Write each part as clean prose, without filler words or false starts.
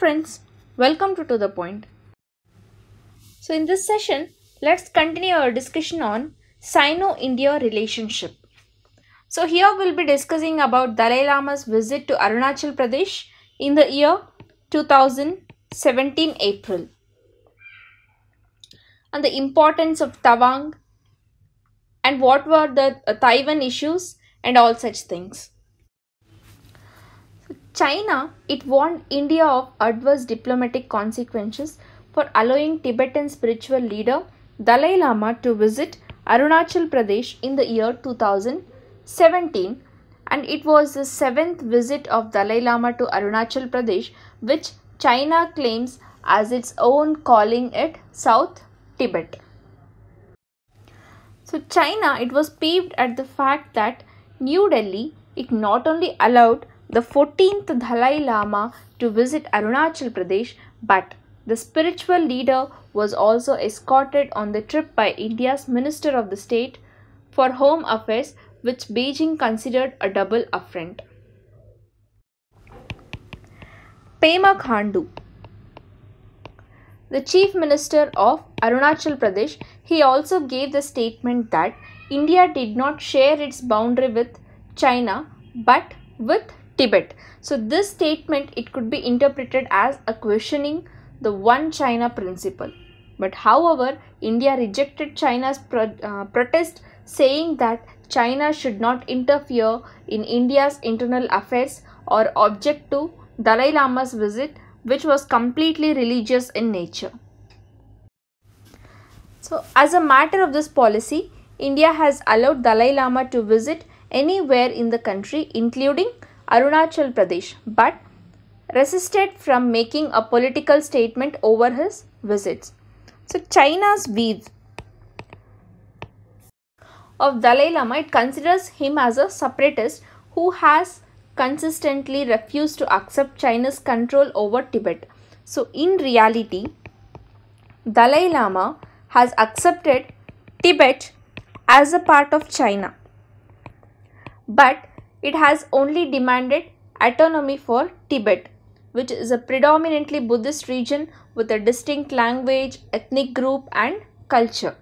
friends, welcome to the Point. So in this session, let's continue our discussion on Sino-India relationship. So here we'll be discussing about Dalai Lama's visit to Arunachal Pradesh in the year 2017 April and the importance of Tawang and what were the Taiwan issues and all such things. China, it warned India of adverse diplomatic consequences for allowing Tibetan spiritual leader Dalai Lama to visit Arunachal Pradesh in the year 2017, and it was the 7th visit of Dalai Lama to Arunachal Pradesh, which China claims as its own, calling it South Tibet. So China, it was peeved at the fact that New Delhi, it not only allowed the 14th Dalai Lama to visit Arunachal Pradesh, but the spiritual leader was also escorted on the trip by India's Minister of the State for Home Affairs, which Beijing considered a double affront. Pema Khandu, the Chief Minister of Arunachal Pradesh, he also gave the statement that India did not share its boundary with China but with Tibet. So this statement, it could be interpreted as a questioning the one China principle. But however, India rejected China's protest, saying that China should not interfere in India's internal affairs or object to Dalai Lama's visit, which was completely religious in nature. So as a matter of this policy, India has allowed Dalai Lama to visit anywhere in the country, including Arunachal Pradesh, but resisted from making a political statement over his visits. So China's view of Dalai Lama, it considers him as a separatist who has consistently refused to accept China's control over Tibet. So in reality, Dalai Lama has accepted Tibet as a part of China, but it has only demanded autonomy for Tibet, which is a predominantly Buddhist region with a distinct language, ethnic group and culture.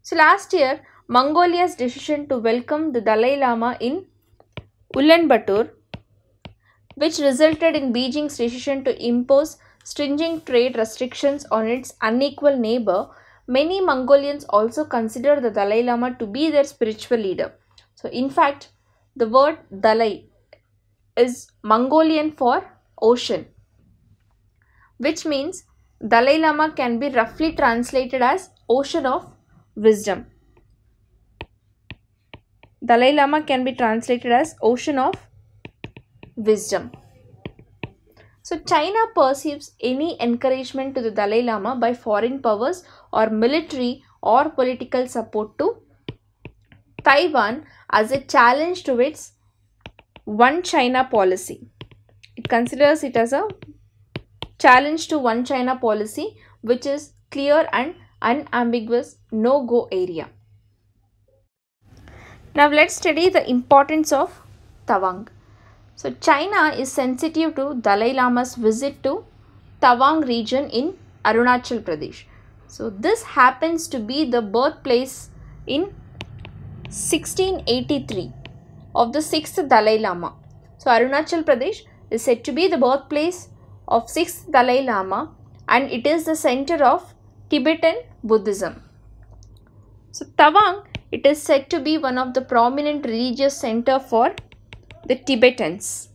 So last year, Mongolia's decision to welcome the Dalai Lama in Ulaanbaatar, which resulted in Beijing's decision to impose stringent trade restrictions on its unequal neighbor, many Mongolians also consider the Dalai Lama to be their spiritual leader. So in fact, the word Dalai is Mongolian for ocean, which means Dalai Lama can be roughly translated as ocean of wisdom. Dalai Lama can be translated as ocean of wisdom. So China perceives any encouragement to the Dalai Lama by foreign powers or military or political support to Taiwan as a challenge to its one China policy. It considers it as a challenge to one China policy, which is clear and unambiguous no-go area. Now let's study the importance of Tawang. So China is sensitive to Dalai Lama's visit to Tawang region in Arunachal Pradesh. So this happens to be the birthplace in 1683 of the 6th Dalai Lama. So Arunachal Pradesh is said to be the birthplace of 6th Dalai Lama, and it is the center of Tibetan Buddhism. So Tawang, it is said to be one of the prominent religious center for the Tibetans.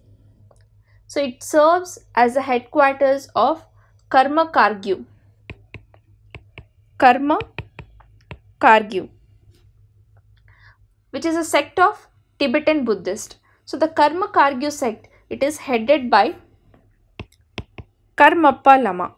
So it serves as the headquarters of Karma Kagyu, which is a sect of Tibetan Buddhist. So the Karma Kagyu sect, it is headed by Karmappa Lama.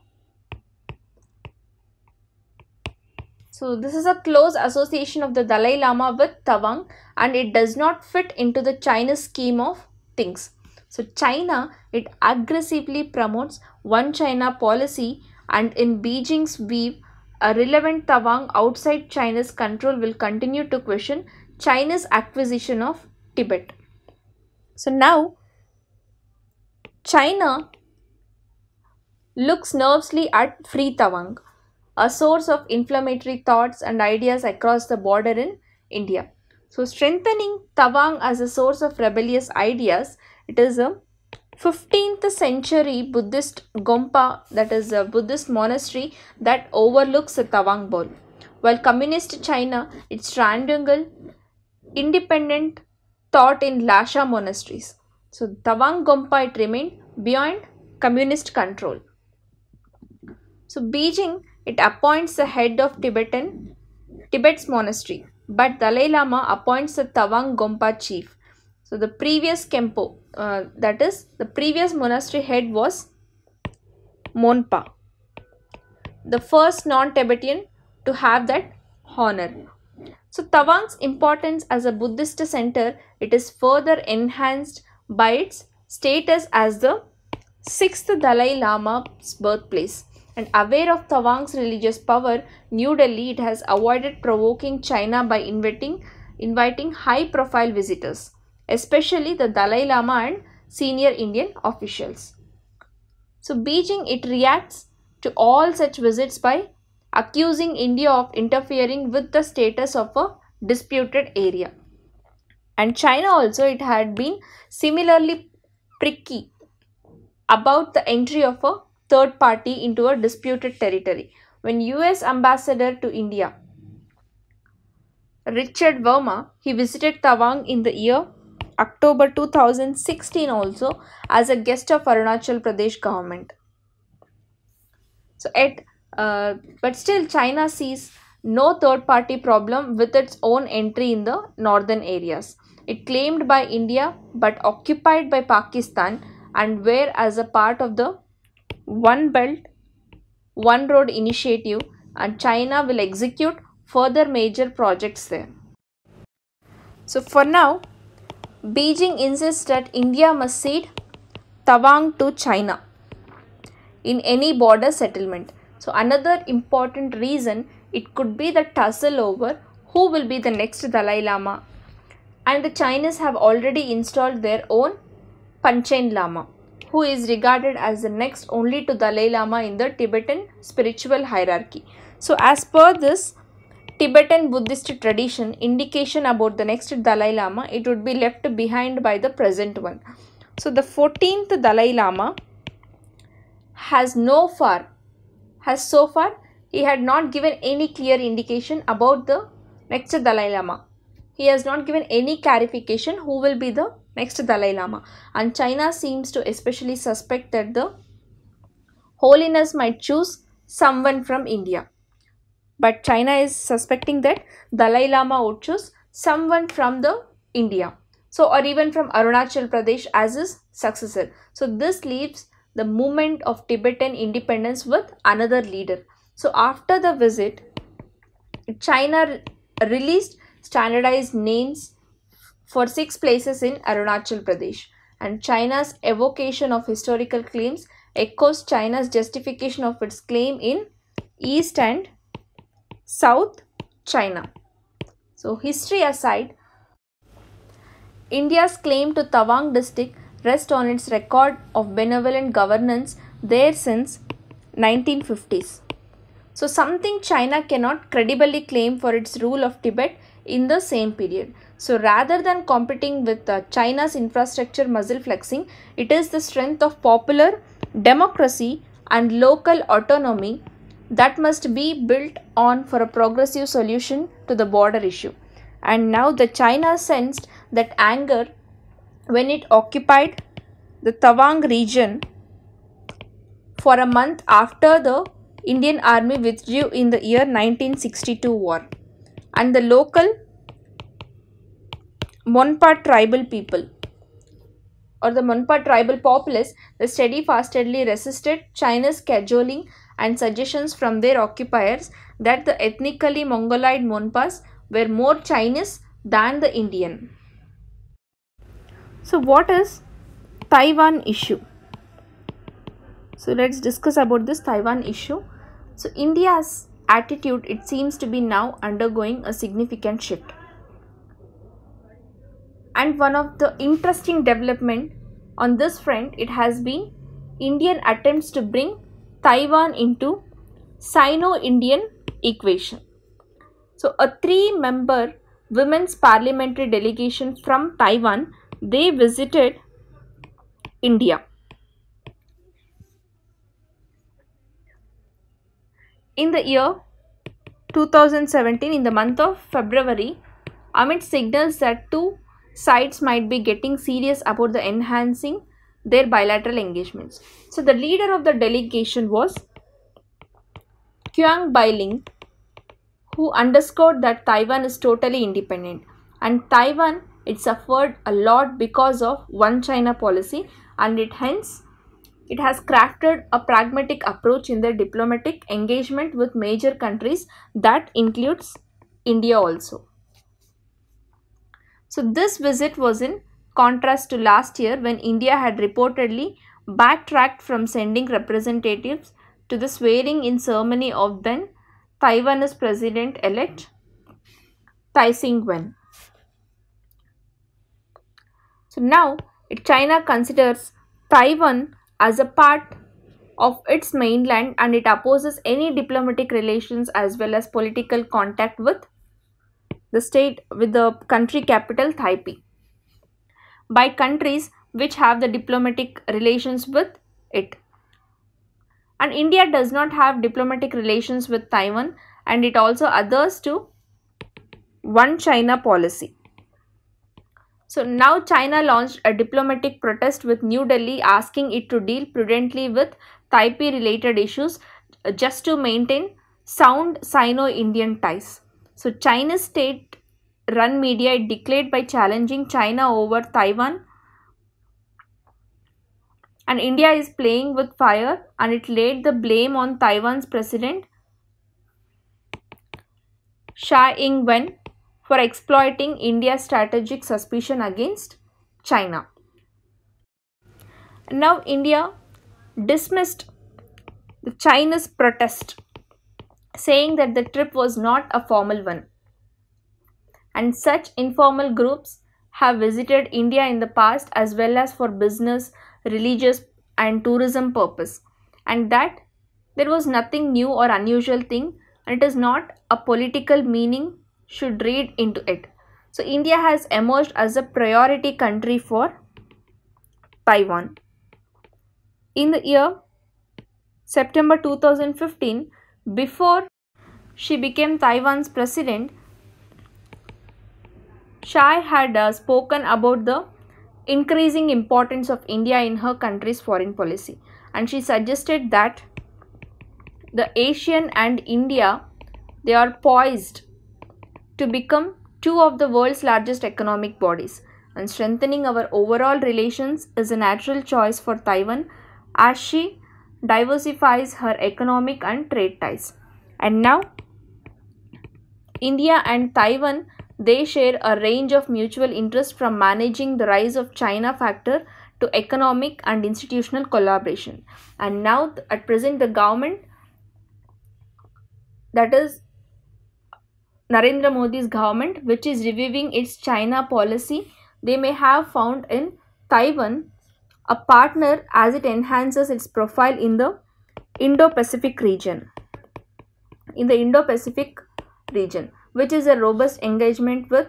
So this is a close association of the Dalai Lama with Tawang, and it does not fit into the Chinese scheme of things. So China, it aggressively promotes one China policy, and in Beijing's view, a relevant Tawang outside China's control will continue to question China's acquisition of Tibet. So now China looks nervously at Free Tawang, a source of inflammatory thoughts and ideas across the border in India. So strengthening Tawang as a source of rebellious ideas, it is a 15th century Buddhist Gompa, that is a Buddhist monastery that overlooks the Tawang Bowl. While communist China, its triangle independent thought in Lasha monasteries. So Tawang Gompa, it remained beyond communist control. So Beijing, it appoints the head of Tibet's monastery, but Dalai Lama appoints the Tawang Gompa chief. So the previous Kempo, that is the previous monastery head was Monpa, the first non-Tibetan to have that honor. So Tawang's importance as a Buddhist center, it is further enhanced by its status as the 6th Dalai Lama's birthplace. And aware of Tawang's religious power, New Delhi, it has avoided provoking China by inviting high-profile visitors, especially the Dalai Lama and senior Indian officials. So Beijing, it reacts to all such visits by accusing India of interfering with the status of a disputed area. And China also, it had been similarly pricky about the entry of a third party into a disputed territory. When US ambassador to India, Richard Verma, he visited Tawang in the year October 2016 also as a guest of Arunachal Pradesh government. So but still China sees no third party problem with its own entry in the northern areas. It claimed by India but occupied by Pakistan and were as a part of the One Belt, One Road initiative, and China will execute further major projects there. So for now, Beijing insists that India must cede Tawang to China in any border settlement. So another important reason, it could be the tussle over who will be the next Dalai Lama, and the Chinese have already installed their own Panchen Lama, who is regarded as the next only to Dalai Lama in the Tibetan spiritual hierarchy. So as per this Tibetan Buddhist tradition, indication about the next Dalai Lama, it would be left behind by the present one. So the 14th Dalai Lama has so far he had not given any clear indication about the next Dalai Lama. He has not given any clarification who will be the next Dalai Lama, and China seems to especially suspect that the Holiness might choose someone from India. But China is suspecting that Dalai Lama would choose someone from the India, so or even from Arunachal Pradesh as his successor. So this leaves the movement of Tibetan independence with another leader. So after the visit, China released standardized names for 6 places in Arunachal Pradesh, and China's evocation of historical claims echoes China's justification of its claim in East and South China. So history aside, India's claim to Tawang district rests on its record of benevolent governance there since 1950s. So something China cannot credibly claim for its rule of Tibet in the same period. So rather than competing with China's infrastructure muscle flexing, it is the strength of popular democracy and local autonomy that must be built on for a progressive solution to the border issue. And now the China sensed that anger when it occupied the Tawang region for a month after the Indian army withdrew in the year 1962 war, and the local Monpa tribal people or the Monpa tribal populace, the steadfastly resisted China's cajoling and suggestions from their occupiers that the ethnically Mongoloid Monpas were more Chinese than the Indian. So what is Taiwan issue? So let's discuss about this Taiwan issue. So India's attitude, it seems to be now undergoing a significant shift. And one of the interesting development On this front, it has been Indian attempts to bring Taiwan into Sino-Indian equation. So a 3-member women's parliamentary delegation from Taiwan, they visited India. In the year 2017, in the month of February, amid signals that two sides might be getting serious about the enhancing their bilateral engagements. So the leader of the delegation was Qiang Bailing, who underscored that Taiwan is totally independent, and Taiwan, it suffered a lot because of one China policy, and it has crafted a pragmatic approach in their diplomatic engagement with major countries, that includes India also. So this visit was in contrast to last year, when India had reportedly backtracked from sending representatives to the swearing-in ceremony of then Taiwanese President-elect Tai Ing-wen. So now China considers Taiwan as a part of its mainland, and it opposes any diplomatic relations as well as political contact with the country capital Taipei by countries which have the diplomatic relations with it. And India does not have diplomatic relations with Taiwan, and it also adheres to one China policy. So now China launched a diplomatic protest with New Delhi, asking it to deal prudently with Taipei related issues just to maintain sound Sino-Indian ties. So China's state-run media, it declared by challenging China over Taiwan, and India is playing with fire, and it laid the blame on Taiwan's president Tsai Ing-wen for exploiting India's strategic suspicion against China. Now India dismissed the China's protest, saying that the trip was not a formal one, and such informal groups have visited India in the past as well as for business, religious and tourism purpose, and that there was nothing new or unusual thing, and it is not a political meaning should read into it. So India has emerged as a priority country for Taiwan. In the year September 2015, before she became Taiwan's president, Tsai had spoken about the increasing importance of India in her country's foreign policy, and she suggested that the ASEAN and India, they are poised to become two of the world's largest economic bodies, and strengthening our overall relations is a natural choice for Taiwan as she diversifies her economic and trade ties. And now India and Taiwan, they share a range of mutual interests, from managing the rise of China factor to economic and institutional collaboration. And now at present the government, that is Narendra Modi's government, which is reviewing its China policy, they may have found in Taiwan a partner as it enhances its profile in the Indo-Pacific region. Which is a robust engagement with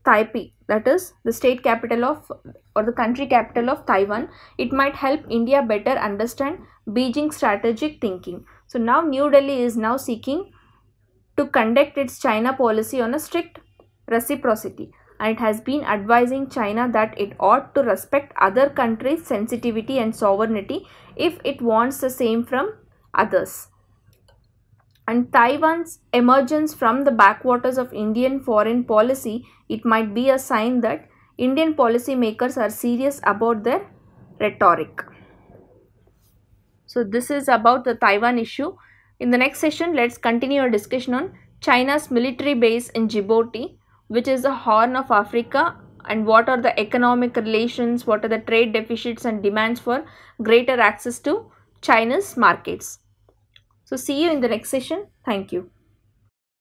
Taipei, that is the state capital of or the country capital of Taiwan. It might help India better understand Beijing's strategic thinking. So now New Delhi is now seeking to conduct its China policy on a strict reciprocity, and it has been advising China that it ought to respect other countries' sensitivity and sovereignty if it wants the same from others. And Taiwan's emergence from the backwaters of Indian foreign policy, it might be a sign that Indian policymakers are serious about their rhetoric. So this is about the Taiwan issue. In the next session, let's continue our discussion on China's military base in Djibouti, which is the Horn of Africa, and what are the economic relations, what are the trade deficits and demands for greater access to China's markets. So see you in the next session. Thank you.